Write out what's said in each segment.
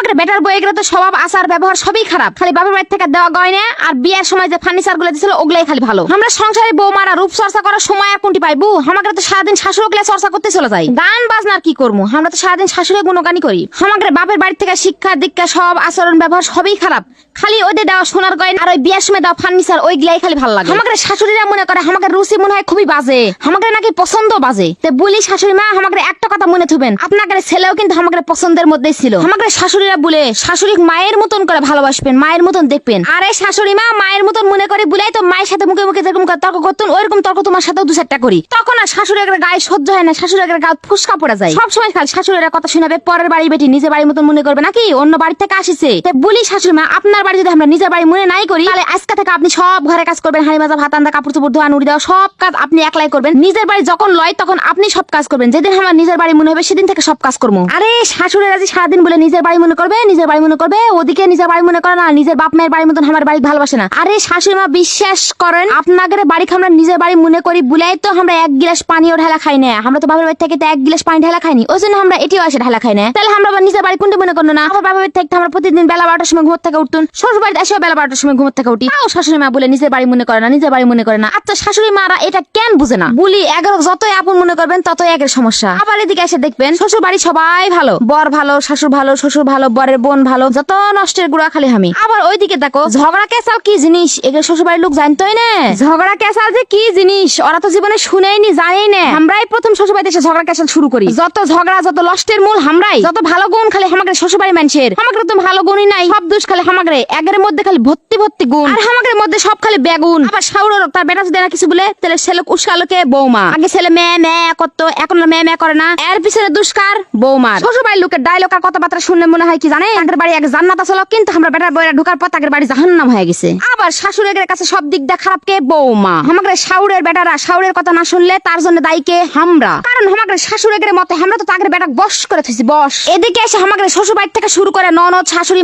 আমাদের বেটার বইয়ের তো স্বভাব আচার ব্যবহার সবই খারাপ। খালি বাপের বাড়ি থেকে দেওয়া গয়না আর বিয়ের সময় যে ফার্নিচার গুলো দিছিল ওগুলাই খালি ভালো। আমরা সংসারে বৌমারা রূপ চর্চা করার সময় আর কোনটি পাইবু? আমাদের তো সারাদিন শাশুড়ি গুলা চর্চা করতে চলে যায়। গান বাজনার কি করবো? আমরা তো সারাদিন শাশুড়ি গুণগানই করি। আমাদের বাপের বাড়ি থেকে শিক্ষা দীক্ষা সব আচরণ ব্যবহার সবই খারাপ। খালি ওদের দেওয়া সোনার গয়না আর ওই বিয়ের সময় দেওয়া ফার্নিচার ওইগুলাই খালি ভালো লাগে। আমাদের শাশুড়িরা মনে করে আমাদের রুচি মনে হয় খুবই বাজে, আমাদের নাকি পছন্দ বাজে। তো বলি শাশুড়ি মা আমাদের একটা কথা মনে থুবেন, আপনাদের ছেলেও কিন্তু আমাদের পছন্দের মধ্যেই ছিল। আমাদের শাশুড়িরা বলে শাশুড়ি মায়ের মতন করে ভালোবাসবেন, মায়ের মতন দেখবেন। আরে শাশুড়ি মা মায়ের মতন মনে করে বুলাই তো মায়ের সাথে মুখে মুখে যেরকম তর্ক করতেন ওইরকম তর্ক তোমার সাথেও দু চারটা করি। তখন আর শাশুড়ি একটা গায়ে সহ্য হয় না, শাশুড়ি একটা গায়ে ফুসকা পড়ে যায়। সবসময় খালি শাশুড়িরা কথা শোনাবে, পরের বাড়ি বেটি নিজের বাড়ির মতন মনে করবে নাকি অন্য বাড়ি থেকে আসিছে। বলি শাশুড়ি মা আপনার বাড়ি যদি আমরা নিজের বাড়ি মনে নাই করি তাহলে আজকে থেকে আপনি সব ঘরে কাজ করবেন, হাঁড়ি মাজা ভাত আন্দা কাপড় চোপড় ধোয়া নুড়ি দেওয়া সব কাজ আপনি একলাই করবেন। নিজের বাড়ি যখন লয় তখন আপনি সব কাজ করবেন, যেদিন আমার নিজের বাড়ি মনে হবে সেদিন থেকে সব কাজ করবো। আরে শাশুড়িরা যে সারাদিন বলে নিজের বাড়ি মনে করবে, নিজের বাড়ি মনে করবে, ওদিকে নিজের বাড়ি মনে করে না, নিজের বাপ মায়ের বাড়ির মতন আমার বাড়ি ভালোবাসে না। আরে শাশুড়ি মা বিশ্বাস করেন আপনাদের বাড়ি আমরা নিজের বাড়ি মনে করি বুলাই তো আমরা এক গিলাস পানিও ঢালা খাই না। আমরা তো বাবার বাড়ি থেকে তো এক গিলাস পানি ঢালা খাইনি, ওই জন্য আমরা এটিও আসে ঢালা খাই না। তাহলে আমরা নিজের বাড়ি কোনটা মনে করবো না? আমার বাবার বাড়ি থেকে আমরা প্রতিদিন বেলা 12টার সময় ঘুমোর থেকে উঠতুন, শ্বশুর বাড়িতে এসেও বেলা 12টার সময় ঘুমোর থেকে উঠি। তাও শাশুড়ি মা বলে নিজের বাড়ি মনে করে না, নিজের বাড়ি মনে করে না। আচ্ছা শাশুড়ি মারা এটা কেন বুঝে না? বলি এগারো যতই আপন মনে করবেন ততই একের সমস্যা। আবার এদিকে এসে দেখবেন শ্বশুর বাড়ি সবাই ভালো, বর ভালো, শাশুড় ভালো, শ্বশুর ভালো, বরের বোন ভালো, যত নষ্টের গুড়া খালি আমি। আবার ওইদিকে দেখো ঝগড়া কেসাল কি জিনিস এগুলো শ্বশুর বাড়ির লোক জানতোই না। ঝগড়া কেসাল যে কি জিনিস ওরা তো জীবনে শুনেইনি, জানেই না। আমরাই প্রথম শ্বশুর বাড়িতে এসে ঝগড়া কেসাল শুরু করি। যত ঝগড়া যত নষ্টের মূল আমরাই। যত ভালো গুণ খালি আমাদের শ্বশুর বাড়ি মানুষের, আমাদের তো ভালো গুণই নাই, সব দোষ খালি আমাদের। একের মধ্যে খালি ভর্তি ভর্তি গুণ, আর আমাদের মধ্যে সব খালি বেগুন। আবার শাউর তার বেটা যদি না কিছু বলে তাহলে ছেলে উস্কালোকে বৌমা। আগে ছেলে মেয়ে মেয়ে করতো, এখন মেয়ে মেয়ে করে না, এর পিছনে দুষ্কার বৌমার। শ্বশুর বাড়ির লোকের ডায়লগ আর কথাবার্তা শুনলে মনে হয় কি জানে তাদের বাড়ি এক জান্নাত আছে, কিন্তু আমরা বেটার বইরা ঢোকার পর তাদের বাড়ি জাহান্নাম হয়ে গেছে। আবার শাশুড়ের কাছে সব দিক দিয়ে খারাপ কে? বৌমা। আমাদের শাউরের বেটারা শাউরের কথা না শুনলে তার জন্য দায়ী কে? আমরা। কারণ আমাদের শাশুড়ের মতে আমরা তো তাদের বেটা বস করে থইছি, বস। এদিকে এসে আমাদের শ্বশুর বাড়ি থেকে শুরু করে ননদ, শাশুড়ি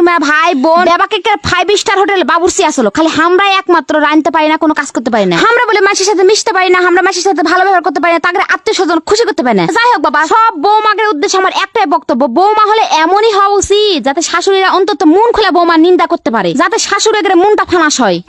মা, ভাই বোন, বাবাকে 5 স্টার হোটেল বাবুর্চি আসলো। খালি আমরাই একমাত্র রাঁধতে পারি না, কোনো কাজ করতে পারি না। আমরা বলে মাসির সাথে মিশতে পারি না, আমরা মাসির সাথে ভালো ব্যবহার করতে পারি না, তাদের আত্মীয় স্বজন খুশি করতে পারি না। যাই হোক বাবা, সব বৌমাদের উদ্দেশ্যে আমার একটাই বক্তব্য, বৌমা হলে এমনই হওয়া উচিত যাতে শাশুড়িরা অন্তত মন খুলে বৌমার নিন্দা করতে পারে, যাতে শাশুড়িদের মনটা ফাঁস হয়।